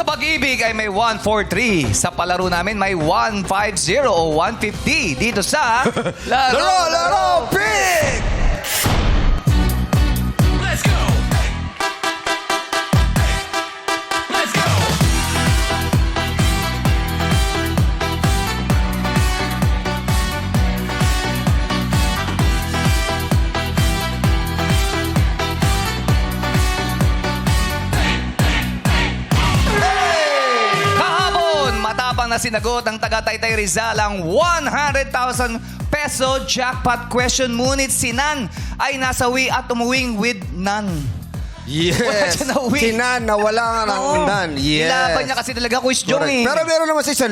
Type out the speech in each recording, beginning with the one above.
sa pag-ibig ay may 143. Sa palaro namin may 150 o 150. Dito sa Laro Pick! Let's go! Let's go! Kahapon, matapang na sinagot ng taga Taytay Rizal ang 100,000 peso jackpot question. Ngunit si Nan ay nasawi at umuwing with none. Yes. Wala siya na-win. Si Nan, nawala nga ng Oo. Nan. Yes. Nilaban niya kasi talaga Quiz Jong Correct. eh. Pero meron naman sa 1,000.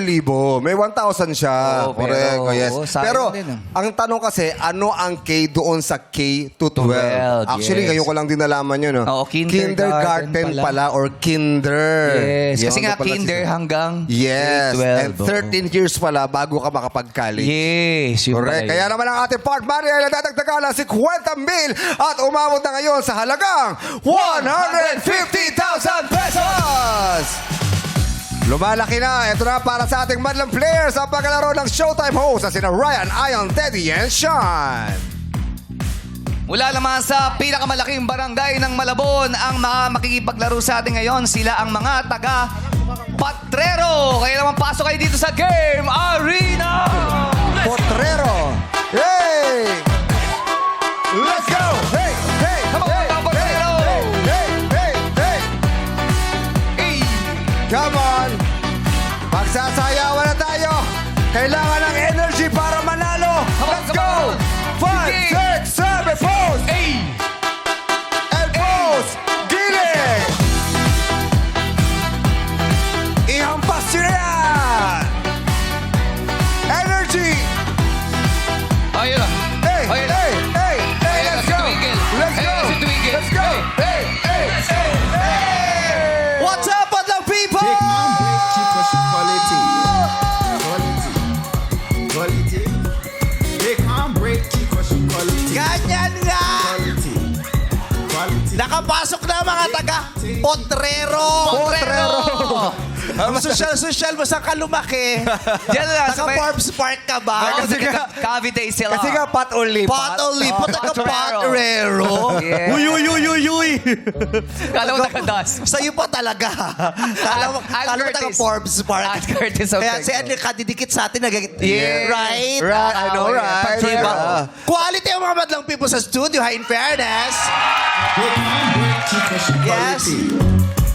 May 1,000 siya. Oo, Correct. pero- Oh, yes. sayang Pero din, ang tanong kasi, ano ang K doon sa K to 12? 12, Actually, yes. ngayon ko lang din nalaman yun. No? Oo, kindergarten pala or kinder. Yes. Kasi Yun nga pala kinder si- hanggang Yes. grade And 12. 13 years pala bago ka makapag-college. Yes. Yun Correct. pala Kaya yun. naman ang ating part money ay nadadagdagan ng 50,000 at umabot na ngayon sa halagang 150,000 pesos! Lumalaki na. Ito na para sa ating madlang players ang paglalaro ng Showtime host na sina Ryan, Ion, Teddy, and Sean. Mula naman sa pinakamalaking barangay ng Malabon, ang mga makikipaglaro sa atin ngayon, sila ang mga taga Patrero. Kaya naman pasok kayo dito sa Game Arena! Potrero. Hey! Let's go! Hey! Hey! Come on, hey, mga Potrero! hey, hey, hey, hey. Hey! Come on! Magsasayawan na tayo! Kailangan ng energy para manalo! Come on, Let's come go! on. 5, Sige. 6, 7, pose! Hey! And pose! Gilid! Ihampas nyo na yan! Energy! Ayun na. Hey! Ayun na. Hey! Hey! Hey! Ayun na Let's si go! Twinkle. Let's Ayun go! na si Twinkle. Let's go! Hey! Hey! Hey! Hey! What's up, Madlang people? Big man, big chico, quality. Quality. Big man, break chico, quality. Ganyan nga! Quality. Quality. Nakapasok na mga taga Potrero! Potrero! Ang social mo saan ka lumaki? Diyan na. Taga Forbes Park ka ba? Kasi Cavite sila. Kasi nga pot only. Pot only po, taga Potrero. Yes. Uy, uy, uy, uy, uy. Kala mo taga-das. Sa'yo pa talaga. Kala mo taga Curtis. Forbes Park. Al Curtis of Kaya si Texas. Edley kadidikit sa atin. Yeah. Right? Right, I know, right. Diba? Yeah. Quality ang mga madlang people sa studio, ha? In fairness. Big man, break chico, Yes.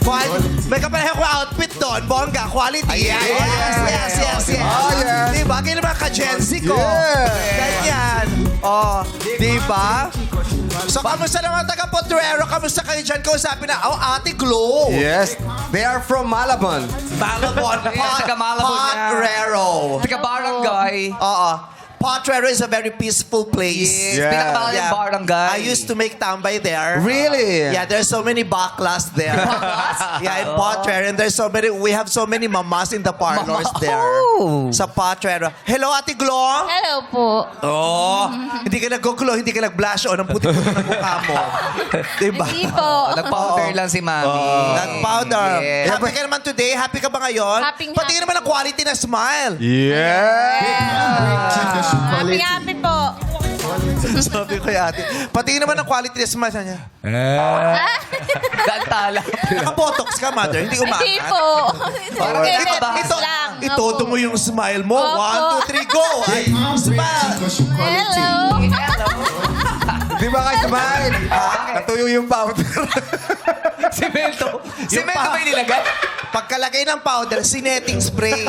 quality. May kapareho ko outfit doon. Bongga, quality. Ayan. Yes. Oh, yes. Diba? Ganyan naman ka-Gen-Z ko. Yeah. Ganyan. Oh, diba? So, kamusta naman taga Potrero? Kamusta kayo dyan? Kausapin na, Ate Glo. Yes. They are from Malabon. Malabon. Yeah, taga Malabon na. Potrero. Taga-barangay. Oo. Potrero is a very peaceful place. Yes. Yeah. Pinakamahal yung barangay. I used to make tambay there. Really? Yeah, there's so many baklas there. Yeah, in Potrero. And we have so many mamas in the parlors there. Oh. Sa Potrero. Hello, Ate Glo. Hello po. Oh, hindi ka nag-glow, hindi ka nag-blush on. Ang puti-puti ng mukha mo. Diba? Hindi po. Nag-powder lang si Mami. Nag-powder. Yes. Happy ka naman today? Happy ka ba ngayon? Happy. Patingin naman ang quality na smile. Yeah. Chico, Happy, quality. happy po. Sabi ko ate. Patingin naman ang quality na smile niya. Gantala. Naka-botox ka, mother. Hindi umangat. Hindi po. Kinabahan lang. Itodo mo yung smile mo. Opo. 1, 2, 3, go! Ay, Big man, break smile! chico, quality. Hello. Di ba kayo smile? Natuyo yung powder. Semento. Semento ba yung nilagay? Pagkalagay ng powder, sinetting spray.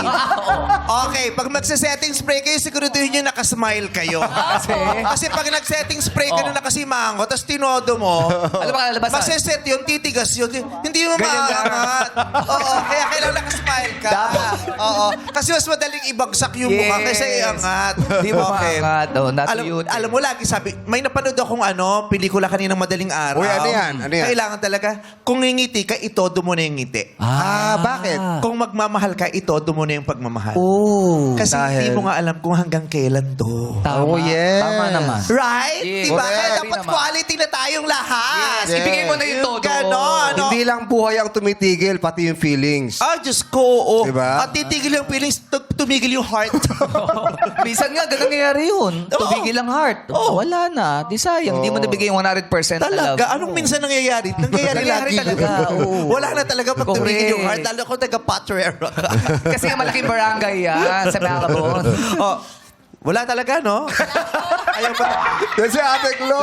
Okay, pag magsa-setting spray kayo, siguraduhin nyo nakasmile kayo. Kasi pag nag-setting spray ka na nakasimango, tapos tinodo mo, Ano ba kalalabasan? maseset yun, titigas yun. Hindi mo Ganyan maangat. Oo, kaya kailangan nakasmile ka. Oo, kasi mas madaling ibagsak yung mukha Yes. kaysa iangat. Di mo maangat. Oh, natuyo. Alam mo, lagi sabi, may napanood akong pelikula kaninang madaling araw. Uy, ano yan? Ano yan? Kailangan talaga, kung ngingiti ka, itodo mo na yung ngiti. bakit? Kung magmamahal ka, ito, doon muna yung pagmamahal. Oh. Kasi hindi dahil- mo nga alam kung hanggang kailan to. Tama. Oh, yes. Tama naman. Right? Yes. Diba? Correct. Kaya dapat Naman. quality na tayong lahat. Yes. Ibigay mo na yung Yung todo. ganon. Hindi lang buhay ang tumitigil, pati yung feelings. Ah, Diyos ko, oo. Diba? At titigil yung feelings, tumigil yung heart. Minsan nga, ganun nangyayari yun. Tumigil ang heart. Wala na. Di sayang. Hindi mo nabigay yung 100% na love. Talaga? Anong minsan nangyayari? Nangyayari Nangyayari lagi. talaga, oo. Wala na talaga pag tumigil yung heart. Correct. Lalo ko taga-patrero. Kasi nga malaking barangay yan sa Malabon. Oh, wala talaga, no? Ayaw ba? Kasi Ate Glo,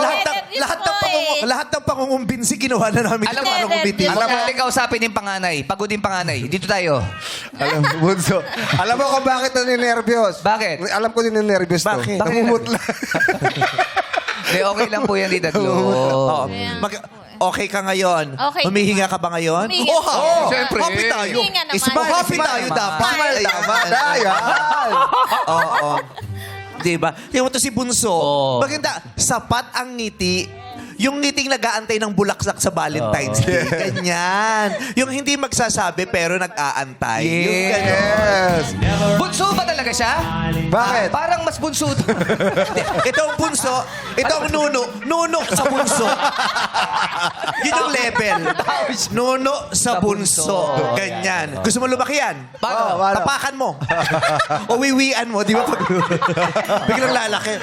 Lahat ng pangungumbinsi ginawa na namin Alam ito mo, para umbitin. Alam mo, natin kausapin yung panganay. Pagod yung panganay. Dito tayo. alam mo, Bunso. Alam mo kung bakit naninervyos? Bakit? Alam ko din ninervyos to. Bakit? Namumutla. Hindi, okay lang po yan, Tita Glo. Oo. Okay ka ngayon? Okay. Humihinga ka ba ngayon? Humihinga. Oh, Siyempre. Happy tayo. Humihinga naman. Happy Smile tayo naman. dapat. Smile tama. Dayan. Oo. Diba? Tingnan mo to si Bunso. Oo. Maganda. Sapat ang ngiti. Yung ngiting nag-aantay ng bulaklak sa Valentine's Day. Ganyan. Yung hindi magsasabi pero nag-aantay. Yung Yes. ganyan. Yes. Bunso ba talaga siya? Bakit? Parang mas bunso to. Ito ang bunso. Ito ang nuno. Nuno sa bunso. Yun yung level. Nuno sa bunso. Ganyan. Gusto mo lumaki yan? Paano? Paano? Tapakan mo. O wiwian mo. Di ba? Pag biglang lalaki.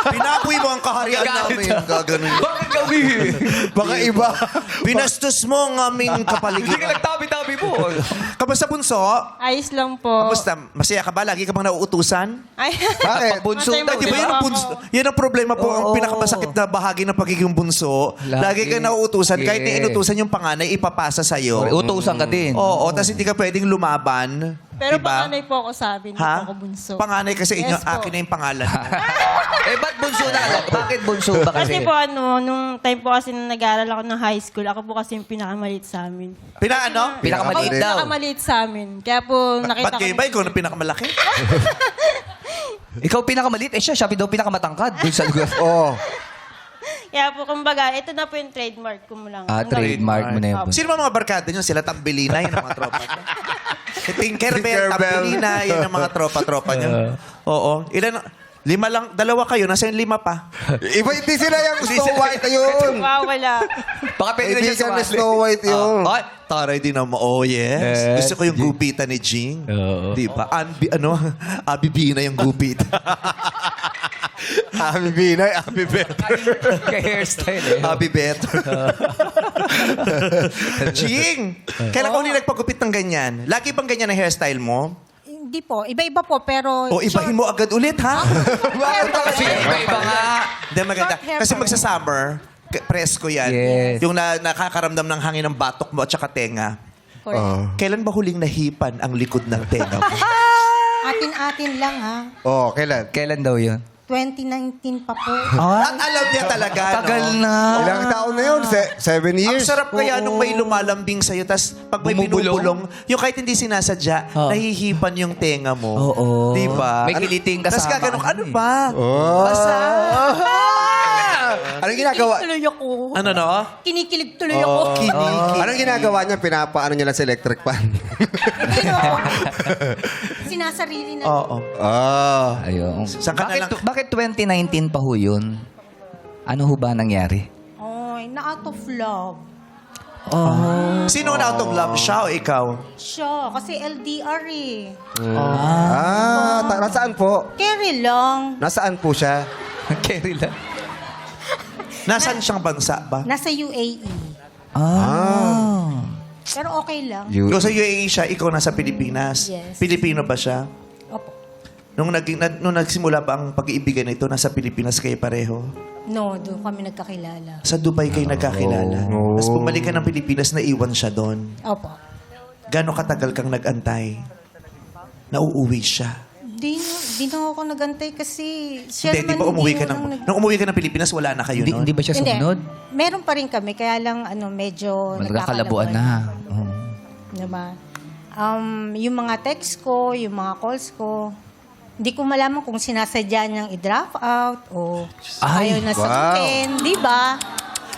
Pinapoy mo ang kaharian namin. Gaganon. Bakit kami? Baka iba. Binastos mo ang aming Hindi ka kapaligiran. nagtabi-tabi mo. Kamusta bunso? Ayos lang po. Kamusta? Masaya ka ba? Lagi ka bang nauutusan? Ay, Bakit? Bunso Masaya daw, Di ba di yun ba? ang bunso? Yan ang problema po. Ang Oo. pinakamasakit na bahagi ng pagiging bunso. Lagi ka nauutusan. Kahit Yes. inutusan yung panganay, ipapasa sa'yo. Utusan ka din. Oo, tapos hindi ka pwedeng lumaban. pero diba? panganay po ako sabi, hindi po Ha? ako bunso. Panganay kasi inyo, Yes po. akin na yung pangalan. Ba't bunso na? Bakit bunso ba Kasi kasi? po nung time po kasi na nag-aaral ako ng high school, ako po kasi yung pinakamaliit sa amin. Pinaano? Pinakamaliit Ako daw. pinakamaliit sa amin. Kaya po nakita Ba't kayo ba? Ikaw na pinakamalaki? Ikaw pinakamaliit. Siya daw pinakamatangkad. Dun sa lugar. Oo. Kaya po kumbaga, ito na po yung trademark ko mo lang. Trademark mo na yun. Sino ba mga barkada nyo? Sila Tambelina, yun ang mga tropa nyo. Si Tinkerbell, Tinkerbell. Tambelina, yun ang mga tropa-tropa nyo. Oo. Ilan? 5 lang. 2 kayo. Nasa yung 5 pa. Iba hindi sila yung Snow White yun. Wow, wala. Baka pwede na siya Kaibigan ni sumali. Snow White yun. Ay, taray din naman. Oh, yes. Yes. Gusto ko yung gupitan ni Jing. Oo. Di ba? Abi Bina yung gupit. Abi Binay, Abi Better. Ka-hairstyle eh. Abi better. Jing! Kailan ka uli nagpagupit ng ganyan? Lagi bang ganyan ang hairstyle mo? Hindi po. Iba-iba po, pero... O ibahin mo agad ulit, ha? Bakit Kasi iba-iba nga. Hindi, maganda. Short hair Kasi pa rin. magsa-summer, presko yan. Yes. Yung nakakaramdam ng hangin ng batok mo at saka tenga. Kailan ba huling nahipan ang likod ng tenga mo? Atin-atin lang, ha? Oh, kailan? Kailan daw yun? 2019 pa po. At alam niya talaga, Tagal no? na. Ilang taon na yun? 7 Ang years? sarap kaya nung may lumalambing sa'yo, tas pag may Bumubulong? binubulong, yung kahit hindi sinasadya, nahihipan yung tenga mo. Oo. Diba? May kiliting Tas kasama. gaganong, ano ba? Oh. Basta. Anong ginagawa? Tuloy ako. Ano no? Kinikilig tuloy ako. Anong ginagawa niya? Pinapaano niya lang sa electric fan? Hindi, no? Sinasarili na. Oo. Ah. Ayun. Saan ka na lang? Bakit 2019 pa ho yun? Ano ho ba nangyari? Oy, na-out of love. Sino ang out of love? Siya o ikaw? Siya, kasi LDR eh. Nasaan po? Carry lang. Nasaan po siya? Carry lang. Nasaan siyang bansa ba? Nasa UAE. Pero okay lang. Kung sa UAE siya, ikaw nasa Pilipinas. Yes. Pilipino ba siya? Opo. Nung nagsimula pa ang pag-iibigan nito, nasa Pilipinas kayo pareho? No, doon kami nagkakilala. Sa Dubai kayo nagkakilala. Oh. Tapos bumalik ka ng Pilipinas, naiwan siya doon. Opo. Gano'ng katagal kang nag-antay? Nauuwi siya. Di na ako nagantay kasi siya Hindi, di naman ba umuwi ka mo lang nung umuwi ka ng Pilipinas, wala na kayo noon? Hindi ba siya Hindi. sumunod? Meron pa rin kami, kaya lang medyo Nagkakalabuan na. Diba? Yung mga text ko, yung mga calls ko, hindi ko malaman kung sinasadya niyang i-draft out o Ay, ayaw na sagutin. Di ba?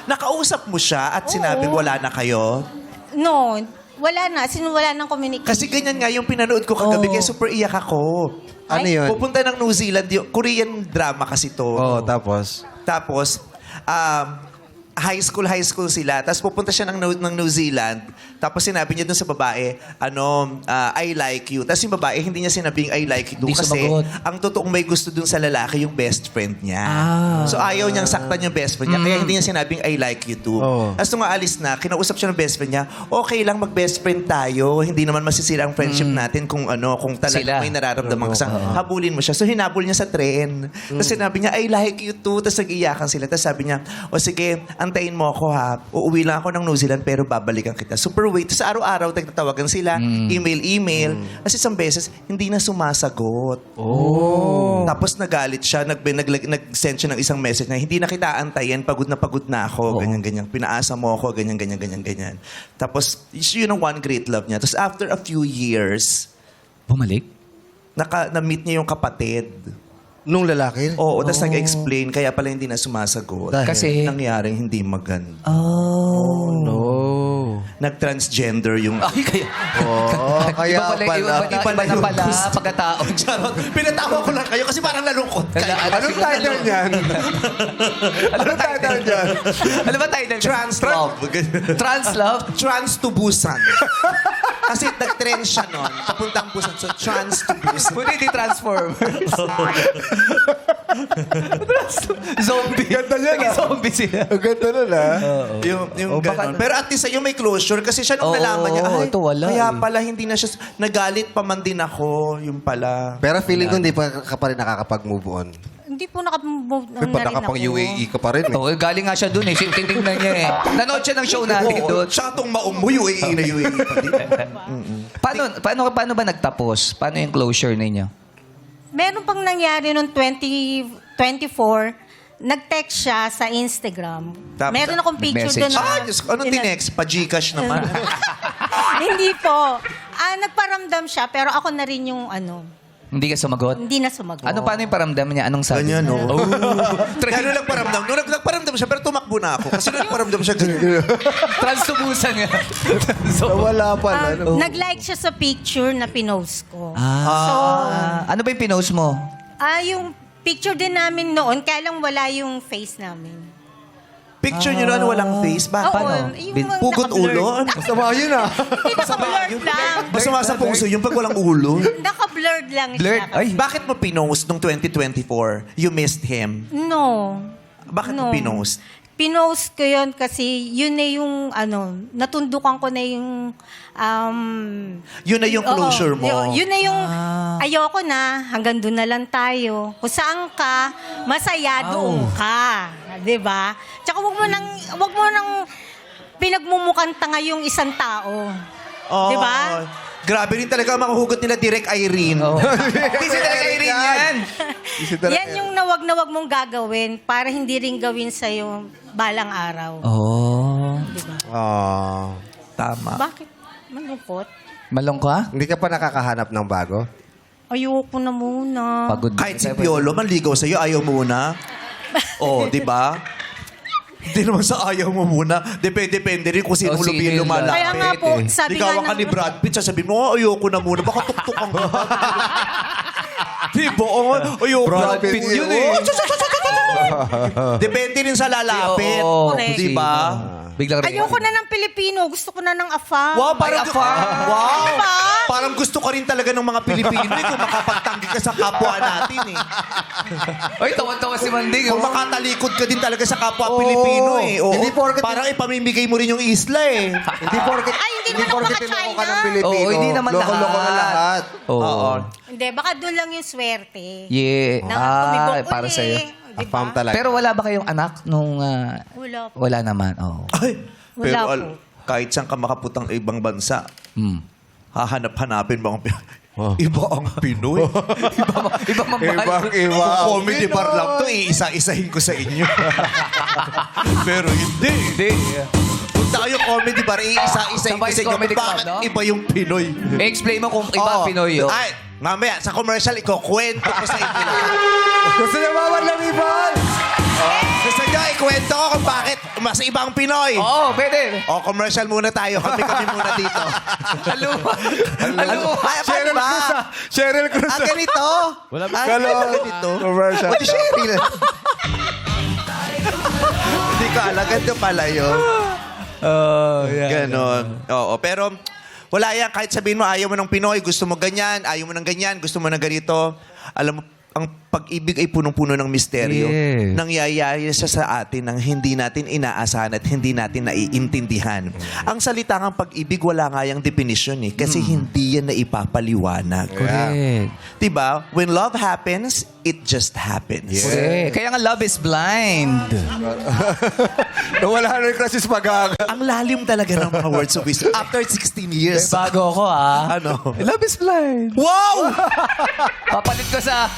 Nakausap mo siya at sinabing wala na kayo? No, wala na. Wala nang communication. Kasi ganyan nga yung pinanood ko kagabi, kaya super iyak ako. Ano yun? Pupunta ng New Zealand, Korean drama kasi to. Oh, tapos? Tapos, high school sila. Tapos pupunta siya ng New Zealand. Tapos sinabi niya dun sa babae, I like you. Tapos yung babae, hindi niya sinabing I like you Hindi kasi sumagot. ang totoong may gusto dun sa lalaki yung best friend niya. So ayaw niyang saktan yung best friend niya. Kaya hindi niya sinabing I like you too. Oh. Tapos nung aalis na, kinausap siya ng best friend niya, okay lang mag-best friend tayo. Hindi naman masisira ang friendship natin kung kung Sila. talagang may nararamdaman ka sa habulin mo siya. So hinabol niya sa tren. Tapos sinabi niya, I like you too. Tapos nag-iyakan sila. Tapos sabi niya, o sige, antayin mo ako ha. Uuwi lang ako ng New Zealand pero babalikan kita. Super wait. Tapos araw-araw nagtatawagan sila. Email. Kasi isang beses, hindi na sumasagot. Tapos nagalit siya. Nag-send siya ng isang message na hindi na kita antayin. Pagod na ako. Ganyan. Pinaasa mo ako. Ganyan. Tapos, yun ang one great love niya. Tapos after a few years, Bumalik? na-meet niya yung kapatid. Nung lalaki? Oo, tapos nag-explain, kaya pala hindi na sumasagot. Dahil? Kasi- Nangyaring hindi maganda. No. Nag-transgender yung... Ay, kaya... Kaya Iba na pala pagkatao. Charot. Pinatawa ko lang kayo kasi parang nalungkot kayo. Anong title niyan? Anong title niyan? Ano ba title? Trans-love. Trans-love? Trans-to-Busan. Kasi nag-trend siya nun. Papuntang Busan. So, trans-to-Busan. Buti di transform. Zombie. Ganda niya, Naging zombie sila. Ang ganda nun, ha? Yung baka- ganon. Pero at least yung may closure kasi siya nung Oo, nalaman niya, ay, ito wala kaya eh." pala hindi na siya, nagalit pa man din ako, yung pala. Pero feeling ko hindi pa ka pa rin nakakapag-move on. Hindi po nakapag-move on May na rin nakapang ako. UAE ka pa rin. Eh. Oo, galing nga siya dun eh. Titingnan niya eh. Nanood siya ng show natin Oo, doon. siya itong maumbo, UAE na UAE pa din. Paano ba nagtapos? Paano yung closure ninyo? Meron pang nangyari noong 2024, nag-text siya sa Instagram. Tapos, Meron akong picture message. doon. Ah, Diyos ko, anong tinext? Pa-Gcash naman. Hindi po. Nagparamdam siya, pero ako na rin yung Hindi ka sumagot? hindi na sumagot. Ano, paano yung paramdam niya? Anong sabi? Ganyan, no? Oh. Gano'n nagparamdam. Nung nagparamdam siya, pero tumakbo na ako. Kasi nagparamdam siya ganyan. Transtubusan nga. Wala pala. Nag-like siya sa picture na pinost ko. Ano ba yung pinost mo? Yung picture din namin noon, kaya lang wala yung face namin. Picture niyo na walang face. Bakit? Paano? Yung Pugot naka-blur. ulo? Ano? Masama yun, ha? Naka-blurred lang. Masama sa puso yung pag walang ulo. Naka-blurred lang Blurred? siya. Ay. Bakit mo pinost nung 2024? You missed him. No. Bakit mo pinost? Pinost ko yun kasi yun na yung natundukan ko na yung Yun na yung closure mo. Yun na yung ayoko na, hanggang doon na lang tayo. Kung saan ka, masaya doon ka. 'Di ba? Tsaka wag mo nang pinagmumukhang tanga yung isang tao. Oo. 'Di ba? Grabe rin talaga ang makahugot nila Direk Irene. Hindi siya talaga rin yan. Yan yung nawag na wag mong gagawin para hindi rin gawin sa'yo balang araw. Oh. Tama. Bakit? Malungkot? Malong ka? Hindi ka pa nakakahanap ng bago? Ayoko na muna. Pagod. Kahit si Piolo, manligaw sa'yo, ayaw mo muna. Oh, di ba? Hindi naman sa ayaw mo muna. Depende rin kung sino Oh, sino lubin yun lumalapit. Kaya nga po, sabi nga Ligawan ka ni Brad Pitt, sasabihin mo, ayoko na muna. Baka tuktukan ka. Di ba? Ayoko Brad na. Pitt yun eh. Depende rin sa lalapit. Oo, Correct. Di ba? Biglang Ayoko na ng Pilipino. Gusto ko na ng afam. Wow, parang wow. Diba? Parang gusto ka rin talaga ng mga Pilipino eh, kung makapagtanggi ka sa kapwa natin eh. Ay, tawan-tawa si Manding. Kung makatalikod ka din talaga sa kapwa Pilipino eh. Oo. Hindi porket- Parang ipamimigay mo rin yung isla eh. Hindi porket, Ay, hindi naman ako porket maka-China. tinoko ka ng Pilipino. Oo, hindi naman Loko-loko na lahat. lahat. Oo. Hindi, baka doon lang yung swerte. Yeah. Na tumibok Para uli. sa'yo. Diba? Afam talaga. Pero wala ba kayong anak nung... Wala po. wala naman. Oh. Ay, Wala pero po. kahit saan ka makaputang ibang bansa, Hmm. hahanap-hanapin mo ang Iba ang Pinoy. Iba mamahal. Ibang-iba. Kung comedy bar lang to, iisa-isahin ko sa inyo. Pero hindi. Hindi. Punta kayo comedy bar, iisa-isahin ko Sabay sa inyo. comedy club, Bakit no? iba yung Pinoy? Explain mo kung iba ang Oo. Pinoy yun. Ay, mamaya, sa commercial, ikukwento ko sa inyo. Gusto niya mawar ng ibon? Gusto nyo, ikwento ko kung bakit mas ibang Pinoy. Oo, pwede. O, commercial muna tayo. Kami muna dito. Aluwa. Aluwa. Ay, paano ba? Cheryl Cruz. Ganito. Wala ba? Ganito. Commercial. O, di Cheryl. Hindi ko alam. Ganito pala yun. Ganon. Oo, pero wala yan. Kahit sabihin mo, ayaw mo ng Pinoy, gusto mo ganyan, ayaw mo ng ganyan, gusto mo ng ganito. Alam mo, ang pag-ibig ay punong-puno ng misteryo. Yes. Nangyayari siya sa atin nang hindi natin inaasahan at hindi natin naiintindihan. Ang salita ng pag-ibig, wala nga yung definition eh. Kasi hindi yan naipapaliwanag. Correct. Diba? When love happens, it just happens. Correct. Kaya nga love is blind. Nawala na yung crisis pag Ang lalim talaga ng mga words of wisdom. After 16 years. Bago ako Ano? Love is blind. Wow! Papalit ko sa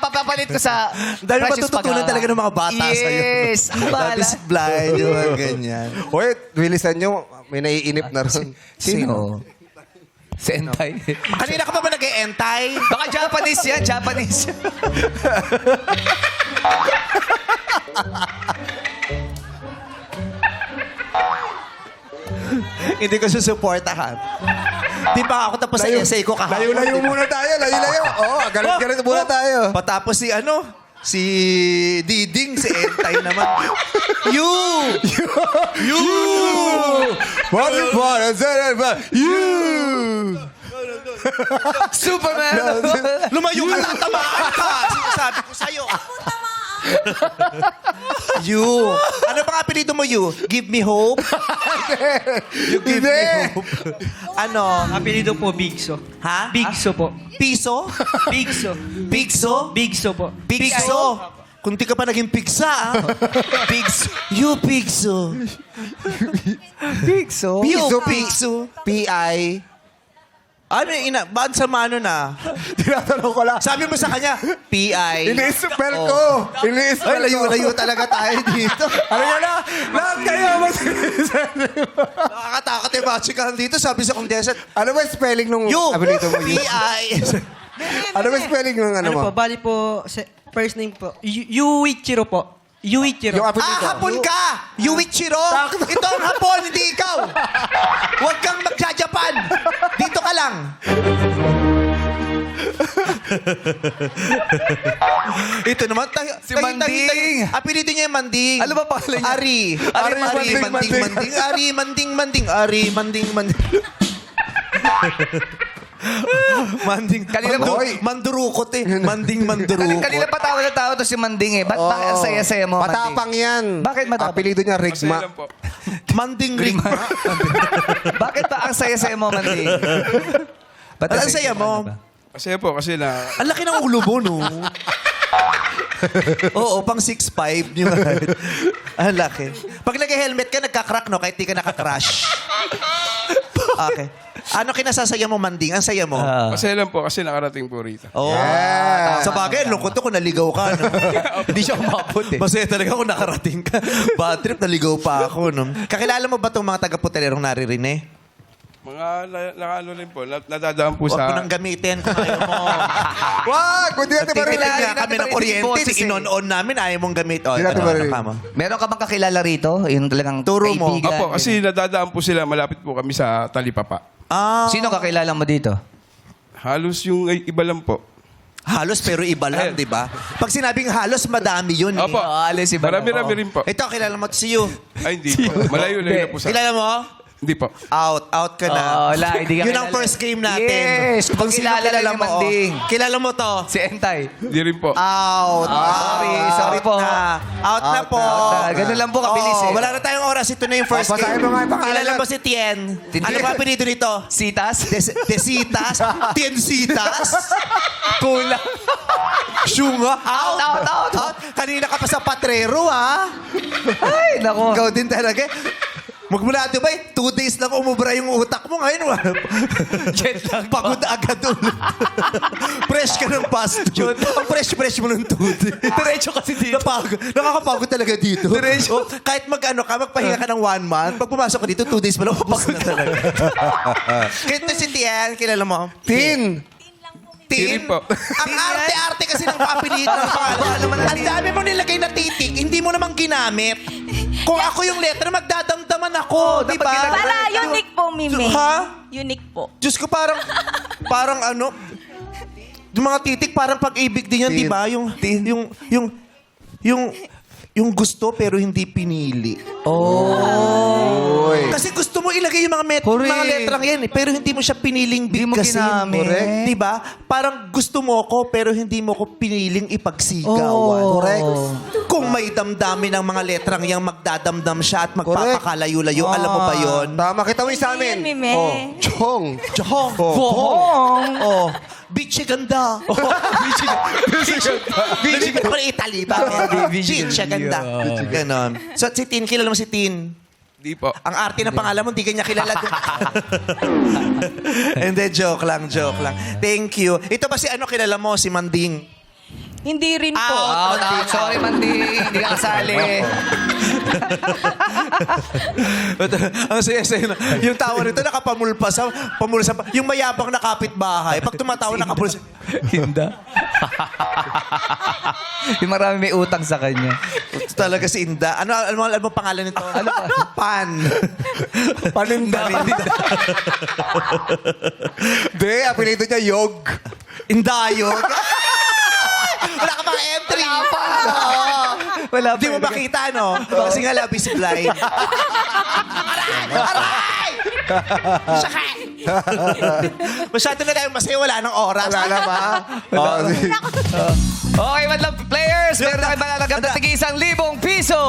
papalit ko sa Dahil Precious matututunan Paganga. talaga ng mga bata sa'yo. Yes. Ang Love bala. is blind. Yung mga ganyan. Uy, bilisan nyo. May naiinip na rin. Sino? Sentay. Kanina ka pa ba nag-e-entay? Baka Japanese yan, Japanese. Hindi ko susuportahan. Di ba ako tapos sa essay ko kahapon? Layo-layo muna tayo. Layo-layo. Oo, galit-galit muna tayo. Patapos si Diding, si Entay naman. You! What you want? You! Superman. Lumayo ka, tatamaan ka! Sinasabi ko sa'yo. You. Ano bang apelido mo, you? Give me hope? You give me hope. Ano? Apelido po, Bigso. Ha? Bigso po. Piso? Bigso. Pigso? Bigso po. Pigso? Kung di ka pa naging pigsa, ah. Pigso. You pigso. Pigso. You pigso. P.I. Ano yung ba't sa mano na? Tinatanong ko lang. Sabi mo sa kanya, P.I. Inispell ko. Inispell Ay, ko. layo talaga tayo dito. Ano yan na? Lahat kayo Nakakatakot yung mga chikahan dito. Sabi sa kong desert, Ano ba yung spelling nung you, apelyido mo? P.I. Ano ba yung spelling nung ano mo? Ano po, bali po, first name po, Yuichiro po. Yuichiro. Yung apelyido. Hapon ka! Yuichiro! Ito ang hapon, hindi ikaw! Huwag kang magja-Japan! Dito ka lang! Ito naman, Si Manding. Apelido niya yung Manding. Ano ba pangalan niya? Ari. Ari, Manding, Manding. Ari, Manding, Manding. Ari, Manding, Manding. Manding. Kanina ba- Mandurukot eh. Manding, mandurukot. Kanina pa tawa na tawa to si Manding eh. Ba't bakit ang saya-saya mo, Manding? Matapang yan. Bakit matapang? Apelyido niya, Rigma. Manding Rigma. Bakit ba ang saya-saya mo, Manding? Ba't Ang saya mo? Kasi po, kasi na... Ang laki ng ulo mo, no? Oo, pang 6'5". Ang laki. Pag nag-helmet ka, nagka-crack, no? Kahit di ka naka-crash. Okay. Ano kinasasaya mo, Manding? Ang saya mo? Masaya lang po kasi nakarating po rito. Oo. Sa bagay, lungkot to kung naligaw ka. No? Hindi siya umabot eh. Masaya talaga kung nakarating ka. Bad trip, naligaw pa ako. No? Kakilala mo ba itong mga taga-Putelerong naririnig? Mga nakano rin po, nadadaan po Huwag mo sa... nang gamitin kung ayaw mo. Wag! Hindi natin Tipilan marinig. nga kami natin ng marinig kuryente. boses eh. In-on namin, ayaw mong gamit. O, Hindi natin marinig. ka mo? Meron ka bang kakilala rito? Yung talagang Turo mo. kaibigan? Opo, kasi nadadaan po sila, malapit po kami sa Talipapa. Ah, Sino kakilala mo dito? Halos yung iba lang po. halos pero iba lang, Ayun. di ba? Pag sinabing halos, madami yun. Eh. Opo, alis iba lang. marami-rami rin po. Ito, kilala mo si you. Ay, hindi po. Malayo-layo na po sa... Kilala mo? Hindi po. Out ka na. Oo, wala, hindi ka Yun ang kilala. first game natin. Yes, Kung sino kilala kilala ni mo, Manding. kilala mo to. Si Entay. Hindi rin po. Out. sorry po. Out na po. Ganun lang po kabilis Oo, eh. wala na tayong oras. Ito na yung first basahin game. mo nga yung pangalan Kilala lang. mo si Tien. Tien. Ano ba pinito nito? Sitas? Desitas? Tiensitas? Kulang. Syunga? Out. Kanina ka pa sa patrero, ha? Ay, nako. Ikaw din talaga. Magmula Dubai, 2 days lang umubra yung utak mo. Ngayon, Jet lag. pagod agad ulit. Fresh ka ng fast food. Ang fresh mo ng 2 days. Diretso kasi dito. Nakakapagod talaga dito. Diretso. Kahit magpahinga ka ng 1 month, pag pumasok ka dito, 2 days pa lang, upos na talaga. Kaya si Tian, kilala mo? Tin. Tin po. Ang arte-arte kasi ng apelido ng pangalan. Ang dami mo nilagay na titik, hindi mo namang ginamit. Kung ako yung letra, magdadamdaman ako, di ba? Para unique po, Mime. Ha? Unique po. Diyos ko, parang ano, yung mga titik, parang pag-ibig din yan, di ba? Yung gusto pero hindi pinili. Uy. Kasi gusto mo ilagay yung mga Correct. mga letrang yan eh, pero hindi mo siya piniling Hindi mo bigkasin. ginamit. Correct. Di ba? Parang gusto mo ko pero hindi mo ko piniling ipagsigawan. Correct. Kung may damdamin ng mga letrang yang magdadamdam siya at magpapakalayo-layo, alam mo ba yon? Tama, kita mo yung sa amin. Yan, Mime. Oh, Chong. Johong. Oh. Bichi ganda. Bichi ganda. Bichi Italy ba? Bichi ganda. Ganon. So si Tin, kilala mo si Tin? Di po. Ang arte ng pangalan mo, hindi kanya kilala. Hindi, joke lang. Thank you. Ito ba si ano kilala mo? Si Manding? Hindi rin po. Sorry, Mandi. Hindi ka kasali. Ang saya-saya na. Yung tawa nito nakapamulpas. Yung mayabang na kapitbahay. Pag tumatawa, nakapulsa. Hinda. Yung marami may utang sa kanya. Ito talaga si Inda. Ano pangalan nito? Ano pa? Pan. Paninda. Hindi, apelido niya Yog. Indayog. Wala ka pang entry. Wala Hindi mo makita, no? Kasi nga labi si Blind. Aray! Sakay! Masyado na tayong masaya. Wala nang oras. Wala na ba? Okay, madlang players. Meron na kayo malalagap na tigi 1,000 piso.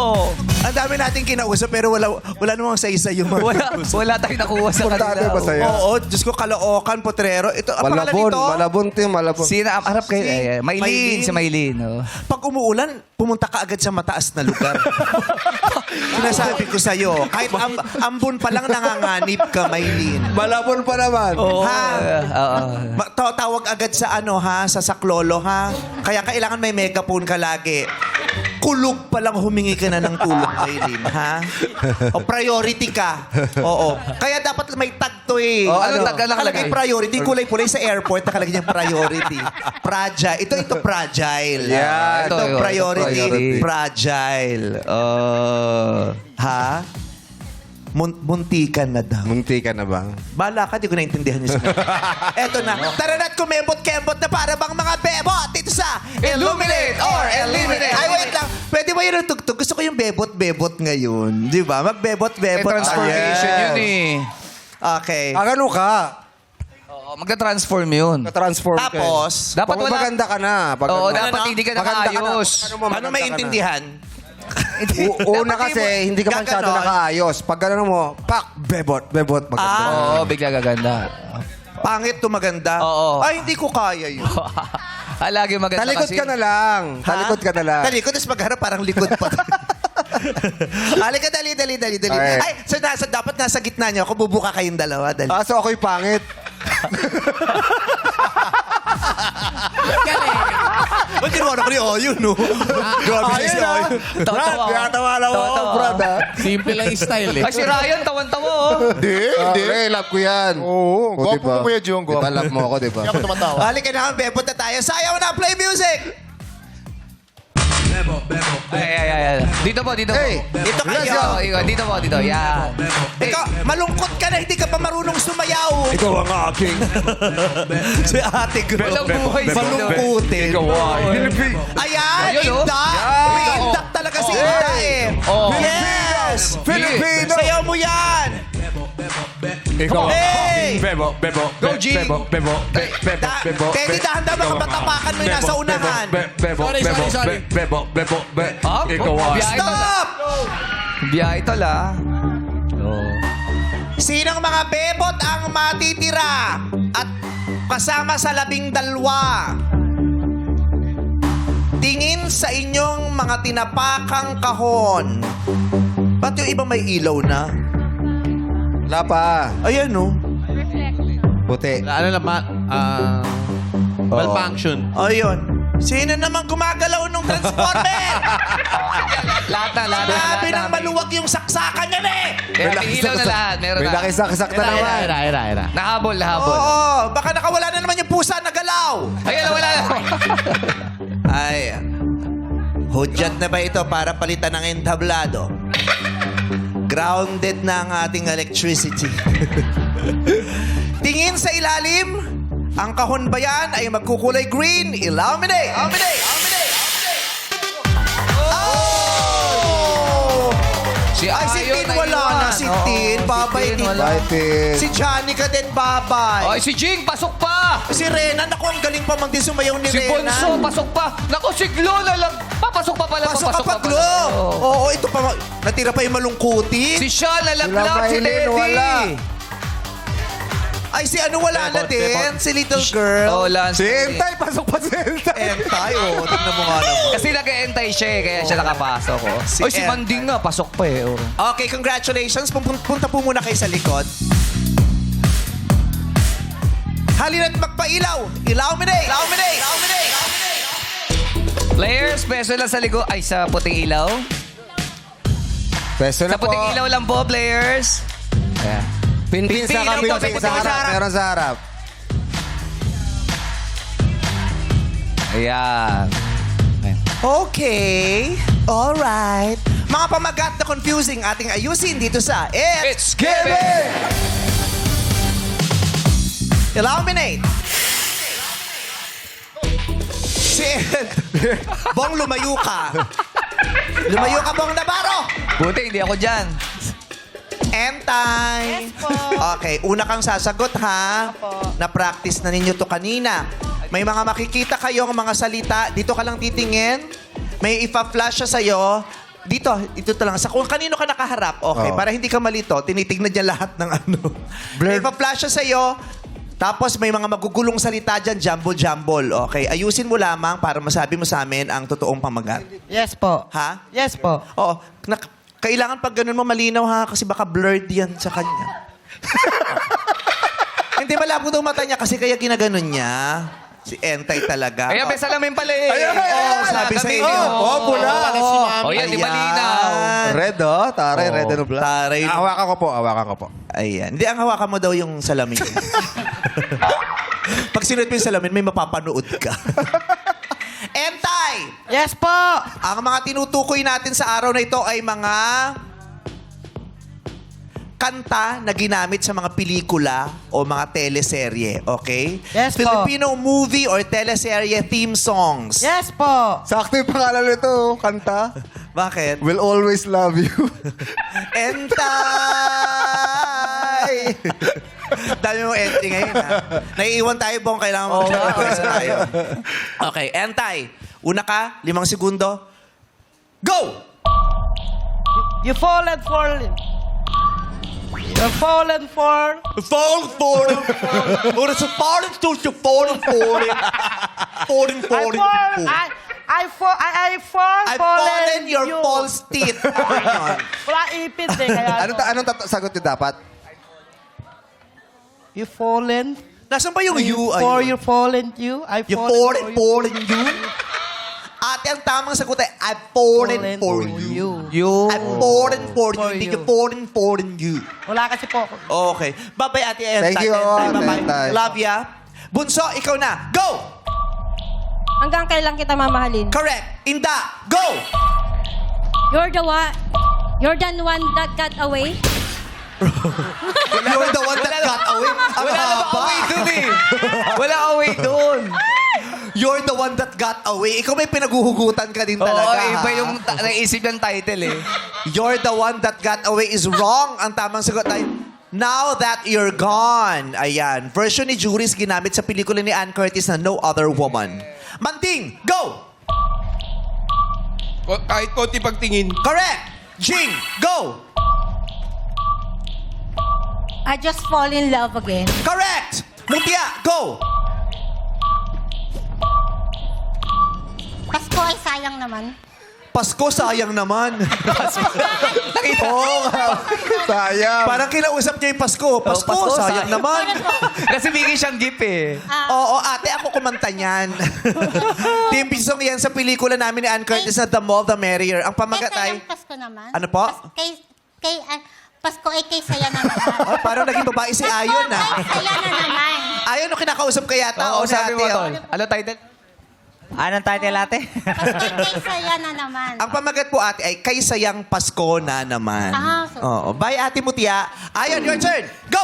Ang dami natin kinausap pero wala namang sa-isa yung mga Wala tayong nakuha sa Importante kanila. ba sa'yo? Oo, Diyos ko, Caloocan, Potrero. Ito, ang pangalan nito, Malabon, Tim, malabon. Sino ang harap kayo? Si Maylin. Si Maylin. Oh. pag umuulan, pumunta ka agad sa mataas na lugar. Sinasabi ko sa'yo, kahit ambon pa lang nanganganib ka, Maylin. Malabon pa naman. Ha? Oo. Tawag agad sa sa saklolo, ha? Kaya kailangan may megaphone ka lagi. Kulog pa lang humingi ka na ng tulong, Maylin, ha? O priority ka. Oo. Kaya dapat may tag to eh. Oh, ano tag na nakalagay? nakalagay? Priority. Kulay pulay sa airport, nakalagay niyang priority. Fragile. Ito fragile. Yeah, Ito ito, priority. priority. Fragile. Ha? Muntikan na daw. Munti ka na ba? Bala ka, di ko naintindihan niyo. Eto na. Tara na't kumembot-kembot na para bang mga bebot dito sa Illuminate or Eliminate. Ay, wait lang. Pwede ba yun ang tugtog? Gusto ko yung bebot-bebot ngayon. Di ba? Magbebot-bebot. Transformation tayo. yun eh. Okay. Ano ka? Oo, magta-transform yun. Na-transform ka. Tapos, Dapat Pag wala- maganda ka na. Pag Oo, ano- dapat hindi ka Maganda ka na. nakaayos. paano maintindihan? Una kasi, hindi ka masyado Gaganon. nakaayos. Pag gano'n mo, pak, bebot, maganda. Oo, bigla gaganda. Pangit to maganda? Oo. Ay, hindi ko kaya yun. Lagi maganda Talikod kasi. ka na lang. Talikod ka na lang. Talikod, tapos magharap parang likod pa. Halika, dali. Okay. Ay, so dapat nasa gitna niyo. Ako bubuka kayong dalawa. Dali. So ako'y pangit. Ba't kinuha ko yung Oyo, no? Grabe si Oyo. Tawa-tawa. Tinatawa lang ako, Tawa-tawa. Brad. Simple lang yung style eh. Ay, si Ryan, tawan-tawa oh. Hindi. Love ko yan. Oo, gwapo diba? mo, Kuya Jong, gwapo. Diba, love mo ako, diba? Hindi ako tumatawa. Halika na, bebot na tayo. Sayaw na, play music! Ay. Dito po. Dito Let's kayo. go. Dito po. Yan. Ikaw, malungkot ka na, hindi ka pa marunong sumayaw. Ikaw ang aking. Si ate ko. Walang buhay sa Malungkutin. Ayan, Ayun, oh. Inda. May Inda talaga si Inda eh. Oh. Yes! Filipino. Sayaw mo yan! Hey! Bebo. Go, G. Bebo. Teddy, dahan-dahan baka matapakan mo yung nasa unahan. Sorry. Bebo. Ikaw Biyahe tol. Stop! Biyahe tol ah. Oh. Sinong mga bebot ang matitira at kasama sa 12? Tingin sa inyong mga tinapakang kahon. Ba't yung ibang may ilaw na? Wala pa. Ayan, no? Puti. Ano naman? Malfunction. Ayun. Sino naman gumagalaw nung transformer? Lahat na. Sabi ng maluwag yung saksakan yan eh! Kaya may ilaw na lahat. Meron May na. nakisaksak na naman. Nahabol. Oo, baka nakawala na naman yung pusa na galaw. Ayun, wala na. Ay, hudyat na ba ito para palitan ng entablado? Grounded na ang ating electricity. Tingin sa ilalim. Ang kahon ba yan ay magkukulay green? Illuminate! Si Ay, si Ayon Tin na wala iwan. na. Si Tin, babay Tin, din. wala. Bye, Tin. Si Johnny ka din, babay. Ay, si Jing, pasok pa. Si Rena, naku, ang galing pa mang din sumayaw ni Si Rena. Bonso, pasok pa. Naku, si Glo na lang. Papasok pa pala. Pasok ka pa, pala. Glo. Oo. Oo, ito pa. Natira pa yung malungkuti. Si Sean, Sila nalaglag. Si Maylin, Teddy. wala. Ay, si ano wala na din? Si little girl. Oh, Lance. Si Entay, pasok pa si Entay. Entay, oh. Tignan mo nga naman. Kasi nag-eentay siya eh, kaya siya nakapasok. Oh. Si Oy, si Ed. Manding nga, pasok pa eh. Oh. Okay, congratulations. Punta po muna kayo sa likod. Halina't magpailaw. Illuminate! Players, peso lang sa ligo. Ay, sa puting ilaw. Peso Sa na po. puting ilaw lang po, players. Ayan. Pinpin sa Pinpin, kapit. pinpin Sa harap. Meron sa harap. Ayan. Okay. Alright. Mga pamagat na confusing ating ayusin dito sa It's Giving! Illuminate. Si Ed. Bong, lumayo ka. Lumayo ka, Bong Navarro. Buti, hindi ako dyan. Entay. Yes po. Okay, una kang sasagot ha. Na-practice na ninyo to kanina. May mga makikita kayong mga salita. Dito ka lang titingin. May ipa-flash siya sa'yo. Dito, ito lang. Sa kung kanino ka nakaharap. Okay, para hindi ka malito, tinitignan niya lahat ng ano. May ipa-flash siya sa'yo. Tapos may mga magugulong salita dyan, jumble-jumble. Okay, ayusin mo lamang para masabi mo sa amin ang totoong pamagat. Yes po. Ha? Yes po. Oo. Kailangan pag ganun mo malinaw ha kasi baka blurred yan sa kanya. Hindi malabo daw mata niya kasi kaya ginaganon niya. Si Entay talaga. Ayan, may salamin pala eh. Oo, sabi sa inyo. Oh, pula. Oh, yan, di malinaw. Red, oh. Taray, red and black. Taray. Hawakan ko po. Ayan. Hindi, ang hawakan mo daw yung salamin. Pag sinuot mo yung salamin, may mapapanood ka. Entay! Yes po. Ang mga tinutukoy natin sa araw na ito ay mga kanta na ginamit sa mga pelikula o mga teleserye, okay? Yes po. Filipino movie or teleserye theme songs. Yes po. Sakto yung pangalan nito, kanta. Bakit? Will always love you. Entay! Dami mong entry ngayon, ha? Naiiwan tayo, Bong. Kailangan mo tayo. Okay, Entay. Una ka, 5 segundo. Go! You fallen for... You're fallen for... Falling for it. Or it's a falling to you, falling for it. Falling for it. I I've fallen your false teeth. Wala ipit eh, kaya... Anong sagot nyo dapat? You fallen... Nasaan ba yung you? For you fallen you. I You fallen fallen you? Ate, ang tamang sagot ay, I've fallen for you. I've fallen for you. Hindi ka fallen for you. Wala kasi po. Okay. Bye-bye, Ate Entay. Thank you, Entay, bye-bye. Entay. Love ya. Bunso, ikaw na. Go! Hanggang kailan kita mamahalin? Correct. Inda, go! You're the one that got away? You're the one that got away. Ang Wala na haba. away dun eh. Wala away dun. You're the one that got away. Ikaw may pinaguhugutan ka din Oo, talaga. iba ha? yung naisip yung title eh. You're the one that got away is wrong. Ang tamang sagot ay, Now That You're Gone. Ayan. Version ni Juris ginamit sa pelikula ni Ann Curtis na No Other Woman. Manting, go! Kahit konti pagtingin. Correct! Jing, go! I just fall in love again. Correct! Mutia, go! Pasko ay sayang naman. Pasko, sayang naman. Oo nga. Sayang. Parang kinausap niya yung Pasko. Pasko, Pasko, sayang sayang. naman. Kasi bigay siyang gift eh. Oo, ate, ako kumanta niyan. Team Bisong yan sa pelikula namin ni Ann Curtis na The More The Merrier. Ang pamagat ay... Pasko naman. Ano po? Pasko ay kay saya na naman. Oh, parang naging babae si Ayon, ah. Saya na naman. Ayon, no, kinakausap ka yata. Oo, O, sabi mo, ate, tol. Ano title? Anong title ate? Pasko ay kay saya na naman. Ang pamagat po, ate, ay Kay Sayang Pasko na naman. So, Oo. Bye, ate Mutia. Ayon, your turn. Go!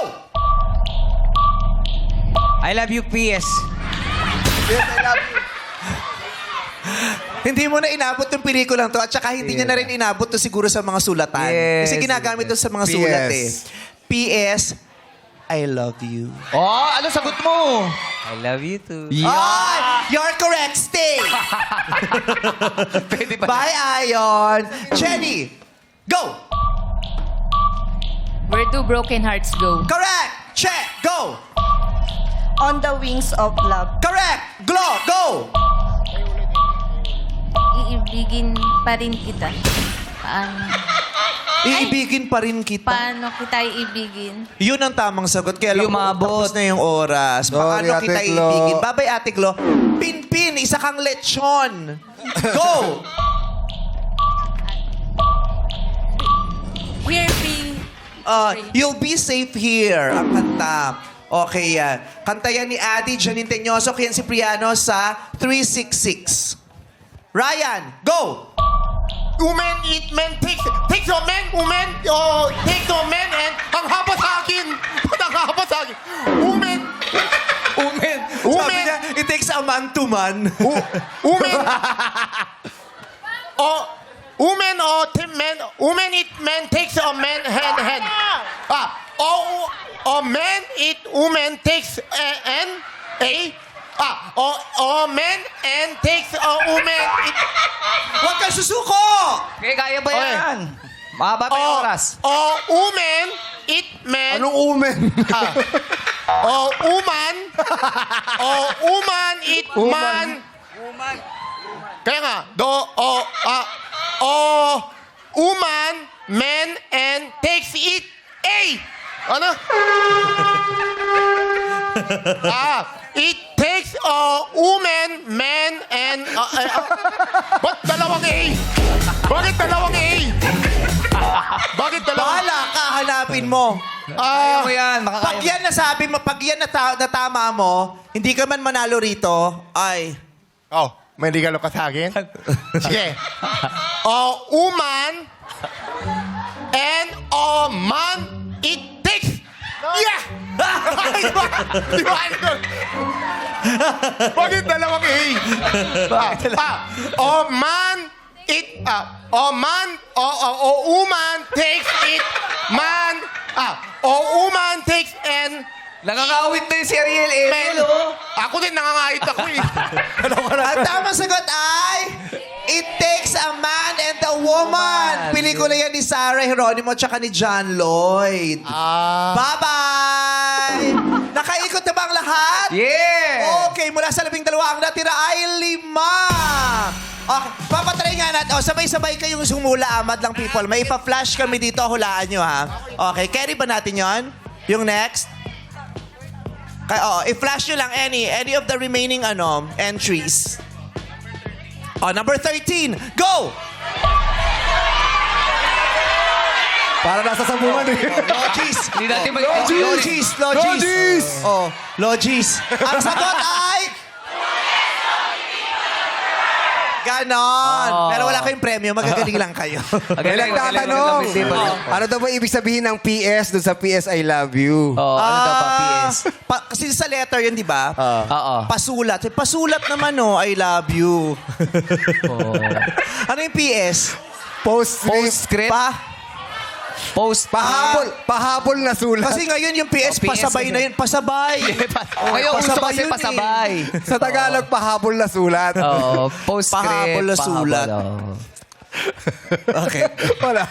I love you, PS. Hindi mo na inabot yung pelikulang to at saka hindi niya na rin inabot to siguro sa mga sulatan. Yes. Kasi ginagamit to sa mga PS. sulat eh. PS, I love you. Oh, ano sagot mo? I love you too. Ah, you're correct. Stay. Pwede pa. Bye, Ayon. Jenny, go. Where do broken hearts go? Correct. Check. Go. On the wings of love. Correct. Glo, go. Iibigin pa rin kita. Iibigin pa rin kita. Paano kita iibigin? Yun ang tamang sagot. Kaya lang, Umabot. tapos na yung oras. Sorry, Paano Ate kita Glo. iibigin? Babay, Ate Glo. Pinpin, isa kang lechon. Go. We're being... You'll be safe here. Ang kanta. Okay, yan. Kanta yan ni Adi Janine Teñoso, kaya si Priano sa 366. Ryan, go! Woman, it man, take a man, woman, take a man, and ang haba sa akin. Ang haba sa akin. Woman, Sabi niya, it takes a man to man. woman, woman, man, woman, it man takes a man, hand. Man, it woman takes man and takes a woman. Huwag kang susuko! Okay, kaya ba yan? Mahaba pa yung oras. Woman, it man. Anong umen? Woman, it man. Kaya nga, woman, man, and takes it ano? It takes a woman, man, and... Ba't dalawang A? Bakit dalawang A? Bakit dalawang... Bahala ka, hanapin mo. Kaya mo yan. Makakaya Pag yan nasabi mo, pag yan natama mo, hindi ka man manalo rito, ay... may regalo ka sa akin? Sige. Woman and a man, it takes... Yeah! Di ba? Bakit dalawang A? Man, it... woman takes it, man... woman takes and... Nakakawit na yung si Ariel Man. Emil, oh. Ako din, nangangait ako eh. Ang tamang sagot ay... It takes a man and a woman. Pelikula yan ni Sarah Geronimo tsaka ni John Lloyd. Bye-bye! Nakaikot na ba ang lahat? Yeah! Okay, mula sa 12 ang natira ay 5. Okay, papatry nga natin. Sabay-sabay kayong sumula, madlang people. May ipa-flash kami dito, hulaan nyo ha. Okay, carry ba natin yon? Yung next? I-flash nyo lang any of the remaining entries. Number 13, go! Para nasa sabungan eh. Logis. Hindi natin mag... Logis. Logis. Ang sagot ay... Ganon. Pero wala kayong premyo. Magagaling lang kayo. May nagtatanong. Ano daw ba ibig sabihin ng PS doon sa PS I love you? Oh, ano daw pa, PS? Kasi sa letter yun, di ba? Oo. Pasulat. Pasulat naman, I love you. Ano yung PS? Postscript? Pahabol na sulat. Kasi ngayon yung PS, PS pasabay na yun. Pasabay. Ngayon, uso kasi yun eh. pasabay. Sa Tagalog, pahabol na sulat. Oo, postscript. Pahabol na sulat. oo. Okay. Wala.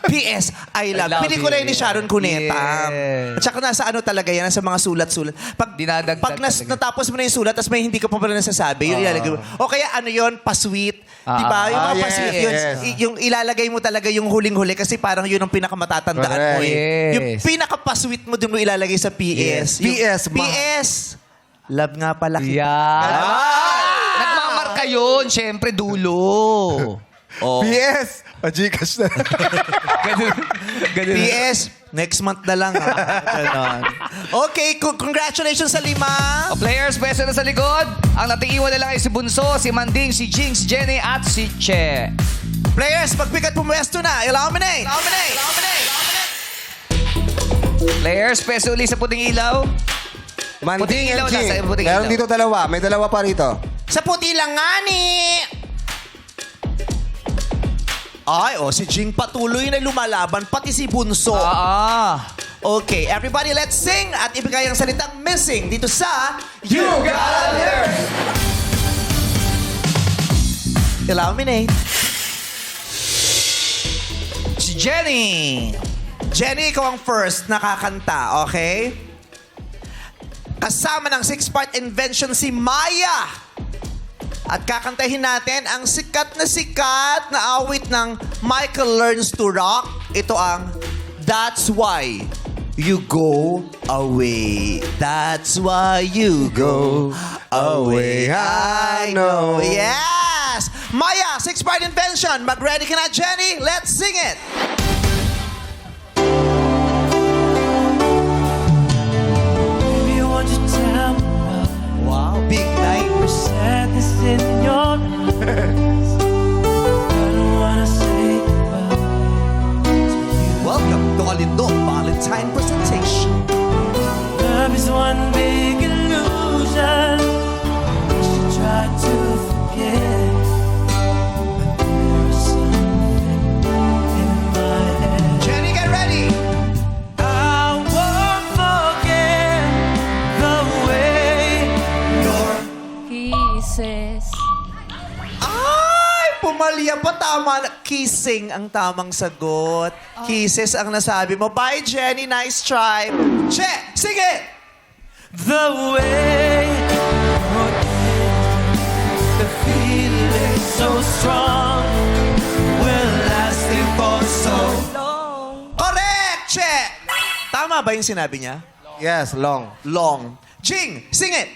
PS, I love. love Pelikula yun ni you. Sharon Cuneta. Yes. At saka nasa talaga yan, nasa mga sulat-sulat. Dinadagdag Pag talaga. natapos mo na yung sulat, tapos may hindi ka pa pala nasasabi, yun ilalagay mo. O kaya yun, pa-sweet. Di ba? Yung mga yes, pasilip, yes. yung ilalagay mo talaga yung huling-huli kasi parang yun ang pinakamatatandaan mo Correct. eh. Yes. Yung pinaka-pasweet mo dun mo ilalagay sa PS. Yes. Yung PS, ma. PS. Love nga pala kita. Yan. Nagmamarka yun. Siyempre, dulo. Oh. PS! Gcash na. Ganun. PS, next month na lang. Ganon. Okay, congratulations sa 5. Players, pwesto na sa likod. Ang natiiwan na lang ay si Bunso, si Manding, si Jinx, Jenny, at si Che. Players, pagbigat pumwesto na. Illuminate! Players, pwesto uli sa puting ilaw. Manding Puting ilaw and na, Ching. sa puting Meron ilaw. dito dalawa. May dalawa pa rito. Sa puti lang nga ni. Ay, si Jing patuloy na lumalaban, pati si Bunso. Okay, everybody, let's sing at ibigay ang salitang missing dito sa You Gotta Learn! Illuminate. Si Jenny. Jenny, ikaw ang first nakakanta, okay? Kasama ng 6-part invention si Maya. At kakantahin natin ang sikat na awit ng Michael Learns to Rock. Ito ang That's Why You Go Away. That's why you go away. I know. Yes! Maya, 6-part invention. Mag-ready ka na, Jenny? Let's sing it! Wow, big night. Welcome to Alindo Valentine presentation. Love is one big illusion. I should try to forget. But there's something in my head. Jenny, get ready. I won't forget the way Your... Kisses. Ay, pumalya pa tama. Kissing ang tamang sagot. Kisses ang nasabi mo. Bye, Jenny. Nice try. Che, sing it. the way the feeling so strong will lasting for so long. Correct, Che. Tama ba yung sinabi niya? Yes, long. Long. Jing, sing it.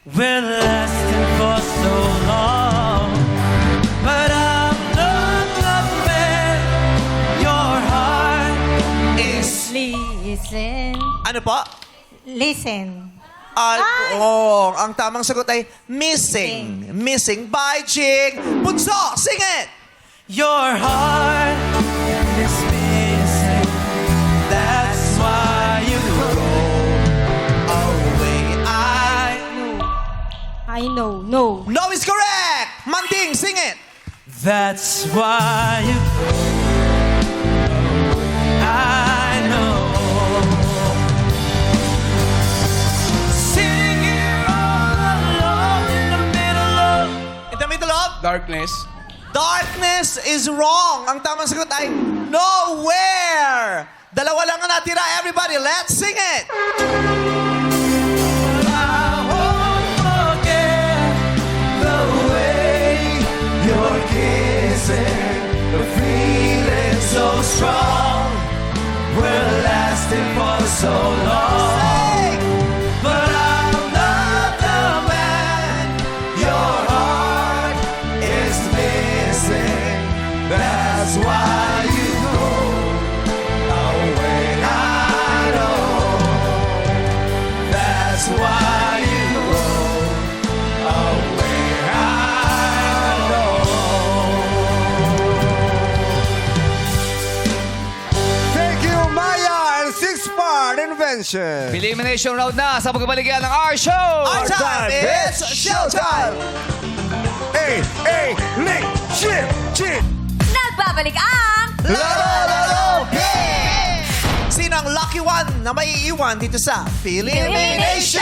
Will lasting for so long. But I'm not the man your heart is. Listen. Ano po? Listen. Oh, ang tamang sagot ay missing. Missing. Bye, Jing. Bunso, sing it. Your heart is missing. That's why you go away. I know. No. No is correct. Manding, sing it. That's why you go. I know. Sitting here all alone in the middle of. In the middle of Darkness. darkness is wrong. Ang tamang sagot ay nowhere. Dalawa lang ang natira. Everybody, let's sing it. I won't forget the way you're kissing. The feeling so strong. We're lasting for so long. Sing. But I'm not the man your heart is missing. That's why you go away. I know. That's why you go away. I know. Thank you, Maya, and 6-part invention. Elimination round na sa pagbabaligyan ng our show. Our time is showtime. Hey, hey, Nick, Chip, Chip. Nagbabalik ang Laro! Sino ang lucky one na may iiwan dito sa Elimination?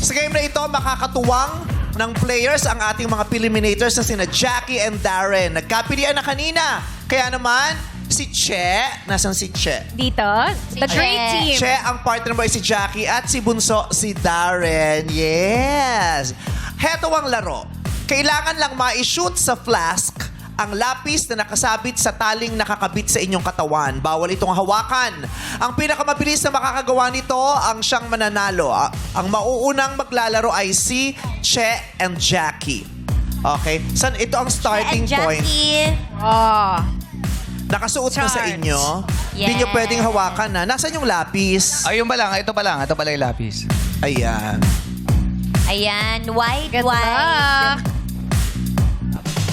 Sa game na ito, makakatuwang ng players ang ating mga Eliminators na sina Jackie and Darren. Nagkapilian na kanina. Kaya naman, si Che, nasan si Che? Dito, the great team. Che, ang partner mo ay si Jackie at si Bunso, si Darren. Yes! Heto ang laro. Kailangan lang ma-shoot sa flask ang lapis na nakasabit sa taling nakakabit sa inyong katawan. Bawal itong hawakan. Ang pinakamabilis na makakagawa nito ang siyang mananalo. Ang mauunang maglalaro ay si Che and Jackie. Okay? San ito ang starting point. Oh. Nakasuot na sa Charge. inyo. Hindi nyo pwedeng hawakan na. Nasaan yung lapis? Ayun ba lang? Ito pa lang. Ito pala yung lapis. Ayan. Ayan, white, Good luck.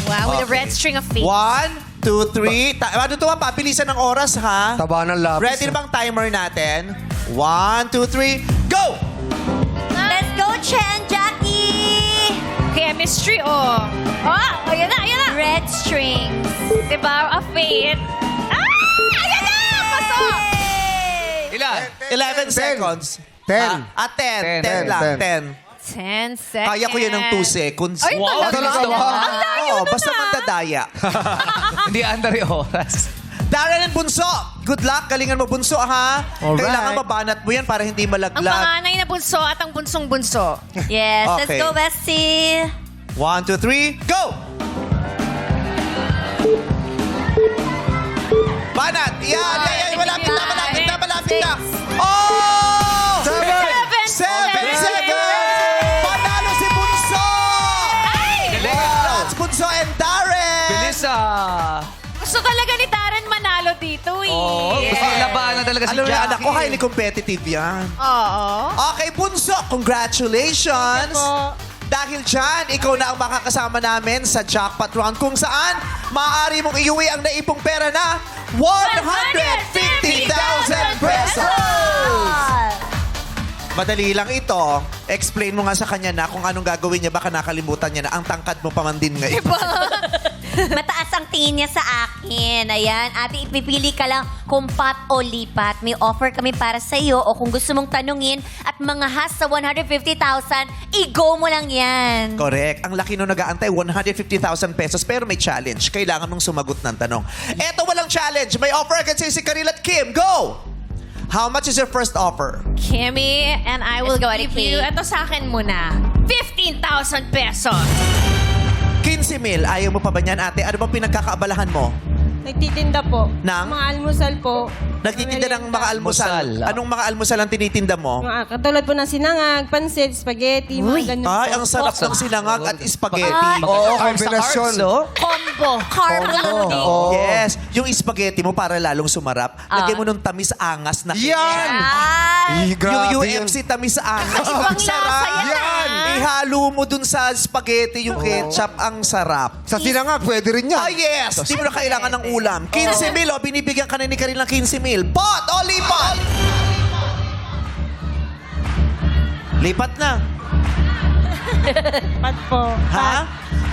Wow, with a red string of faith. 1, 2, 3. Ano to? Pabilisan ng oras, ha? Taba ng lapis. Ready na bang timer natin? 1, 2, 3, go! Let's go, Chen, Jackie! Chemistry, oh. Oh, ayan na. Red strings. Diba? A faith. Ah! Ayan na! Pasok! Ilan? 11 seconds. 10. 10. 10 10 lang. 10. 10 seconds. Kaya ko yan ng 2 seconds. Ay, Wow, talaga talaga ba? Oo, basta magdadaya. Hindi under yung oras. Darren and Bunso, good luck. Galingan mo, Bunso, ha? Alright. Kailangan mabanat mo yan para hindi Ang malaglag. panganay na bunso at ang bunsong bunso. Yes, let's Okay. go, Bessie. 1, 2, 3, go! Banat! Yan! Malapit na! Oh! 7 seconds! Panalo si Bunso! Congrats, Bunso and Darren! Bilis ah. Gusto talaga ni Darren manalo dito eh. Oo, gusto yung labanan talaga si Alam mo Jackie. anak ko, highly competitive yan. Oo. Okay, Bunso, congratulations! Dahil dyan, ikaw na ang makakasama namin sa jackpot round kung saan maaari mong iuwi ang naipong pera na 150,000 pesos! Madali lang ito. Explain mo nga sa kanya na kung anong gagawin niya. Baka nakalimutan niya na ang tangkad mo pa man din ngayon. Mataas ang tingin niya sa akin. Ayan, ate, ipipili ka lang kung pat o lipat. May offer kami para sa iyo o kung gusto mong tanungin at mga has sa 150,000, i-go mo lang yan. Correct. Ang laki nung nag-aantay, 150,000 pesos. Pero may challenge. Kailangan mong sumagot ng tanong. Eto, walang challenge. May offer agad si Karil at Kim. Go! How much is your first offer? Kimmy, and I will Let's go, give Ate you, Kay. ito sa akin muna, 15,000 pesos. 15,000. Ayaw mo pa ba niyan, ate? Ano bang pinagkakaabalahan mo? Nagtitinda po. Ng? Mga almusal po. Nagtitinda ng mga almusal. Almusal. Anong mga almusal ang tinitinda mo? Katulad po ng sinangag, pansit, spaghetti, mga ganyan Ay, po. ang sarap ng sinangag at spaghetti. Oo, kombinasyon. Combo. Carbo. Oo. Yes. Yung spaghetti mo para lalong sumarap, lagyan mo nung tamis-angas na Yan! Ay, Grabe yung yun. UFC tamis-angas. Ibang Ang sarap. lasa yan, Ihalo mo dun sa spaghetti yung ketchup. Ang sarap. Sa sinangag, pwede rin yan. Ah, yes! Di mo na kailangan ng ulam. 15,000 o binibigyan ka na ni Karil ng 15,000. Pot o lipat? Lipat na. Pat po. Ha?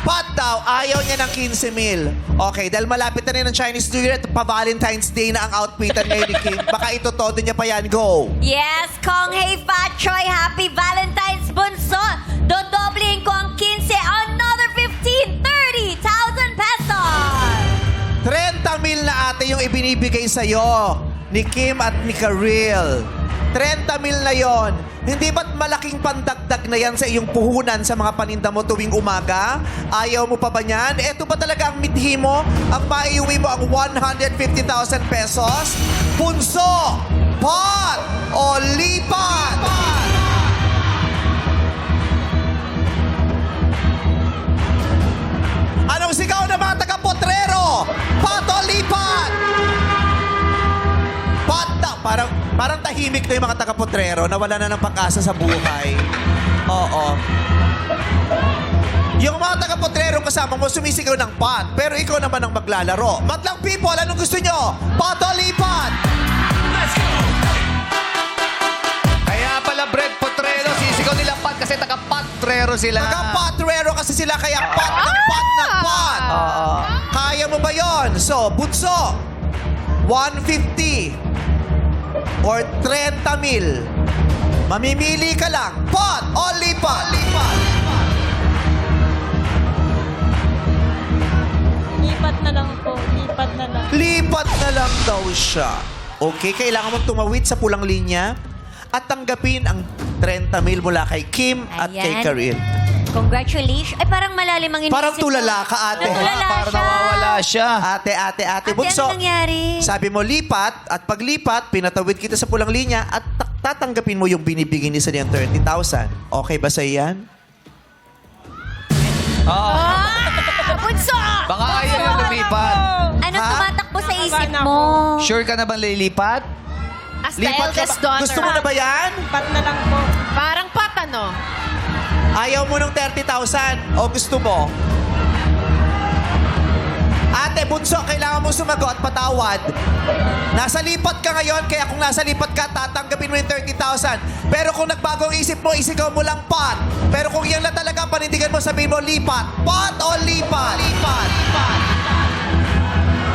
Pot daw. Ayaw niya ng 15,000. Okay, dahil malapit na rin ang Chinese New Year at pa-Valentine's Day na ang outfitan ngayon ni Kim. Baka ito todo niya pa yan. Go! yes, Kong Hey Fat Troy, happy Valentine's Bunso. Dodoblihin ko ang 15, another 15, 30,000 pesos. 30,000 na ate yung ibinibigay sa'yo ni Kim at ni Karil. 30,000 na yon. Hindi ba't malaking pandagdag na yan sa iyong puhunan sa mga paninda mo tuwing umaga? Ayaw mo pa ba niyan? Ito ba talaga ang midhi mo? Ang maiuwi mo ang 150,000 pesos? Punso! Pot! O lipat! Anong sigaw na mga taga-Potrero? Pot o lipat? Pot daw. Parang tahimik na yung mga taga-Potrero na wala na ng pag-asa sa buhay. Oo. Yung mga taga-Potrero kasama mo sumisigaw ng pot, pero ikaw naman ang maglalaro. Madlang people, anong gusto nyo? Pot o lipat? Kaya pala Bread Potrero, sisigaw nila pat kasi taga-Potrero sila. Taga-Potrero kasi sila kaya pot ng pot ng pot. Oo. Kaya mo ba yon? So, Bunso, 150 or 30,000. Mamimili ka lang. Pot o lipat? Lipat na lang po. Lipat na lang. Lipat na lang daw siya. Okay, kailangan mong tumawid sa pulang linya at tanggapin ang 30,000 mula kay Kim at kay Ayan. Karil. Congratulations. Ay, parang malalim ang inisip Parang ko. tulala ka, ate. Natulala Para siya. nawawala siya. Ate, bunso. ano nangyari? Sabi mo lipat, at paglipat, pinatawid kita sa pulang linya at tatanggapin mo yung binibigay ni sa niyang 30,000. Okay ba sa'yo yan? Bunso! Baka ayaw yung lumipat. Ano Ha? tumatakbo sa isip na mo? Sure ka na bang lilipat? As the Lipat ka eldest ba? daughter. Gusto mo na ba yan? Pat na lang po. Parang patano. Ayaw mo ng 30,000 o gusto mo? Ate, bunso, kailangan mo sumagot, patawad. Nasa lipat ka ngayon, kaya kung nasa lipat ka, tatanggapin mo yung 30,000. Pero kung nagbagong isip mo, isigaw mo lang pot. Pero kung yan na talaga, panindigan mo, sabihin mo lipat. Pot o lipat? Lipat.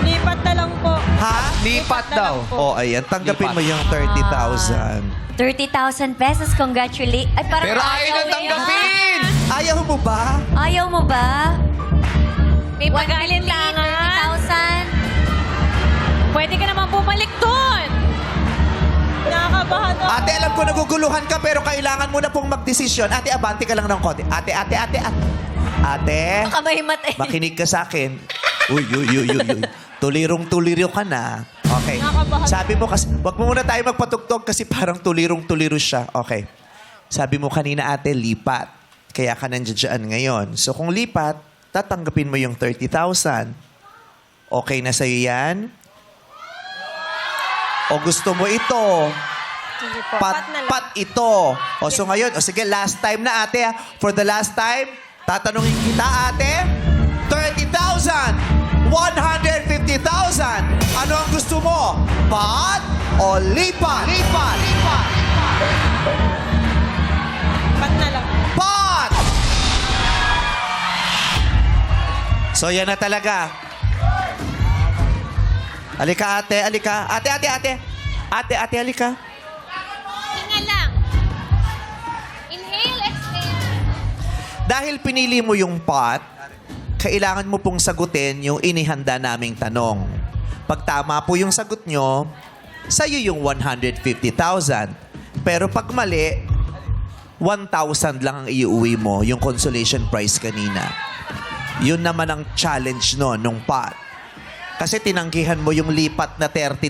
Lipat na lang po. Ha? Lipat daw. O, ayan, tanggapin mo yung 30,000. 30,000 pesos, congratulate. Ay, parang Pero ayaw nang tanggapin! Ayaw mo ba? Ayaw mo ba? May pag-aalinlangan. 30,000? Pwede ka naman bumalik doon. Nakakabahan ako. Ate, alam ko naguguluhan ka, pero kailangan mo na pong magdesisyon. Ate, abante ka lang ng konti. Ate. Ate, Baka may matay. makinig ka sa akin. Uy. Tulirong-tuliro ka na. Okay. Nakakabahan. Sabi mo kasi, wag mo muna tayo magpatugtog kasi parang tulirong-tuliro siya. Okay. Sabi mo kanina, ate, lipat. Kaya ka nandiyan ngayon. So kung lipat, tatanggapin mo yung 30,000. Okay na sa'yo yan? O gusto mo ito? Sige po. Pat na lang. Pat ito. O so ngayon, o sige, last time na ate. For the last time, tatanungin kita ate, 30,000, 150,000. Ano ang gusto mo? Pat o lipat? Lipat. Pat na lang. Pat! So yan na talaga. Alika ate, alika. Ate, alika. Hinga lang. Inhale, exhale. Dahil pinili mo yung pot, kailangan mo pong sagutin yung inihanda naming tanong. Pag tama po yung sagot nyo, sa'yo yung 150,000. Pero pag mali, 1,000 lang ang iuwi mo, yung consolation prize kanina. Yun naman ang challenge nung pot. Kasi tinanggihan mo yung lipat na 30,000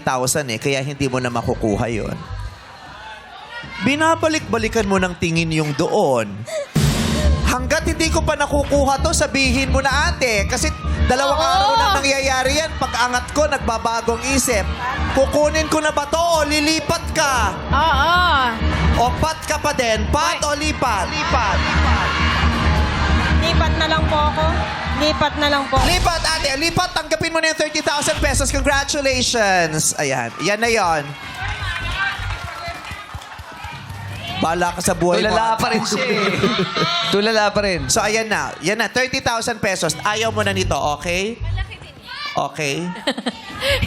kaya hindi mo na makukuha yun. Binabalik-balikan mo ng tingin yung doon. Hanggat hindi ko pa nakukuha to, sabihin mo na ate. Kasi dalawang araw na nangyayari yan. Pag angat ko, nagbabagong isip. Kukunin ko na ba to o lilipat ka? Oo. O pat ka pa din? Pat o lipat? Lipat. Lipat na lang po ako. Lipat na lang po. Lipat, ate. Lipat, tanggapin mo na yung 30,000 pesos. Congratulations. Ayan. Yan na yon. Bahala ka sa buhay mo. Tulala pa rin siya eh. Tulala pa rin. So, ayan na. Yan na. 30,000 pesos. Ayaw mo na nito, okay? Okay.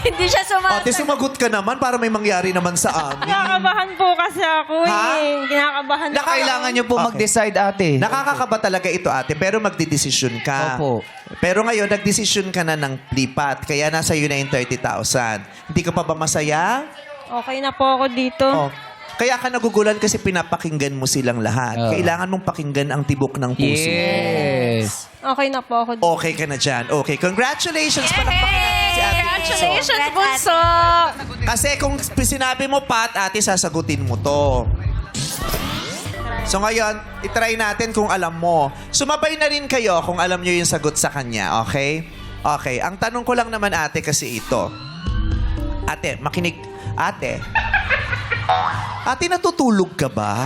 Hindi siya Ate, sumasagot. sumagot ka naman para may mangyari naman sa amin. Kinakabahan po kasi ako Ha? Kinakabahan ako. Kailangan nyo po Okay. mag-decide, ate. Nakakakaba talaga ito, ate, pero magdidesisyon ka. Opo. Pero ngayon, nagdesisyon ka na ng lipat, kaya nasa iyo na yung 30,000. Hindi ka pa ba masaya? Okay na po ako dito. Oh. Kaya ka nagugulan kasi pinapakinggan mo silang lahat. Oo. Kailangan mong pakinggan ang tibok ng puso. Yes. Okay na po ako dito. Okay ka na dyan. Okay, congratulations. Palakpakan natin si Ate Bunso. Congratulations, Bunso. Kasi kung sinabi mo, Pat, ate, sasagutin mo to. So ngayon, itry natin kung alam mo. Sumabay na rin kayo kung alam nyo yung sagot sa kanya, okay? Okay, ang tanong ko lang naman ate kasi ito. Ate, makinig. Ate, natutulog ka ba?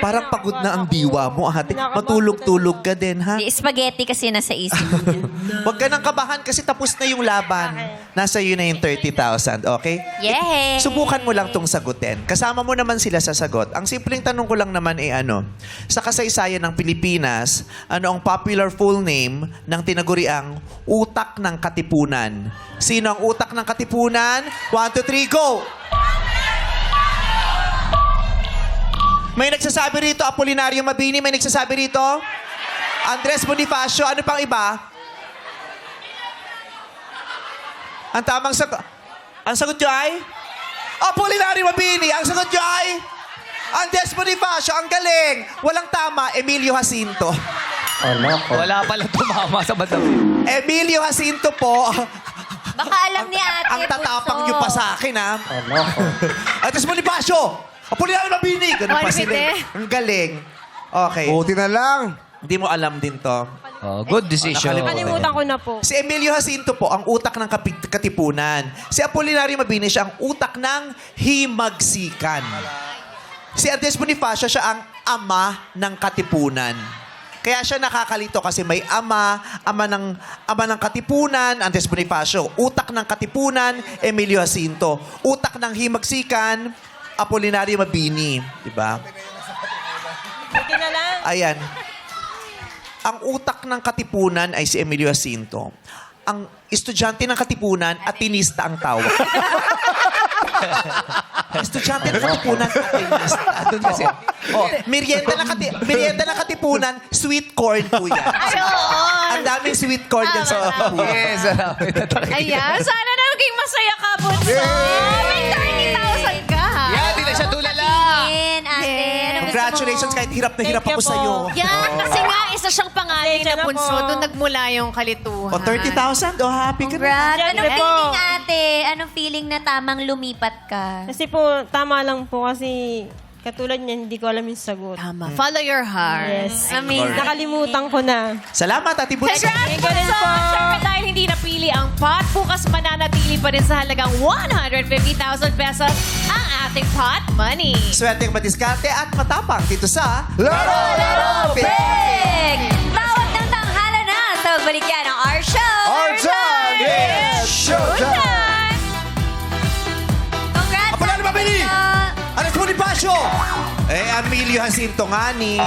Parang pagod na ang diwa mo, ate. Matulog-tulog ka din, ha? Spaghetti kasi nasa isip mo. Huwag ka nang kabahan kasi tapos na yung laban. Nasa iyo na yung 30,000, okay? Yay! Subukan mo lang tong sagutin. Kasama mo naman sila sa sagot. Ang simpleng tanong ko lang naman ay sa kasaysayan ng Pilipinas, ano ang popular full name ng tinaguriang utak ng katipunan? Sino ang utak ng katipunan? 1, 2, 3, go! May nagsasabi rito, Apolinario Mabini. May nagsasabi rito, Andres Bonifacio. Ano pang iba? Ang tamang sagot. Ang sagot nyo ay? Apolinario Mabini. Ang sagot nyo ay? Andes Bonifacio, ang galing. Walang tama, Emilio Jacinto. Wala pala tumama sa bandang. Emilio Jacinto po. Baka alam ni ate. Ang tatapang niyo pa sa akin, ha? Andes Bonifacio. Apolinario Mabini. Ganun pa sila. Ang galing. Okay. Buti na lang. Hindi mo alam din to. Oh, good decision. Nakalimutan ko na po. Si Emilio Jacinto po, ang utak ng katipunan. Si Apolinario Mabini, siya ang utak ng himagsikan. Si Andes Bonifacio, siya ang ama ng katipunan. Kaya siya nakakalito kasi may ama ng katipunan, Andes Bonifacio. Utak ng katipunan, Emilio Jacinto. Utak ng himagsikan, Apolinario Mabini. Diba? Buti na lang. Ayan. Ang utak ng katipunan ay si Emilio Jacinto. Ang estudyante ng katipunan, atinista ang tawag. Estudyante ng katipunan, atinista. Doon kasi. Oh, merienda ng katipunan, sweet corn po yan. Ay, oo. Ang daming sweet corn yan sa katipunan. Yes, Ayan, sana na maging masaya ka, Bunso. May 30,000 ka, ha? Yan, di na siya tulala. Congratulations, kahit hirap na hirap Thank you ako sa'yo. po. Yan, kasi nga, isa siyang pangalan Thank you na na Bunso. po. Doon nagmula yung kalituhan. O, 30,000? O, happy ka na. Congrats. Siyempre Anong po. feeling, ate? Anong feeling na tamang lumipat ka? Kasi po, tama lang po kasi katulad niyan, hindi ko alam yung sagot. Tama. Follow your heart. Yes. Amazing. Nakalimutan ko na. Salamat, Ate Bunso. Congrats, Thank you rin Bunso! po. Siyempre dahil hindi napili ang pot, bukas mananatili pa rin sa halagang 150,000 pesos ang ating pot money. Swerteng madiskarte at matapang dito sa Laro! Big! Tawag ng tanghala na sa balik yan ng our show. Our time is showtime! Congrats! Apolinario Mabini! Andes Andes Bonifacio! Eh, Emilio Jacinto nga ni...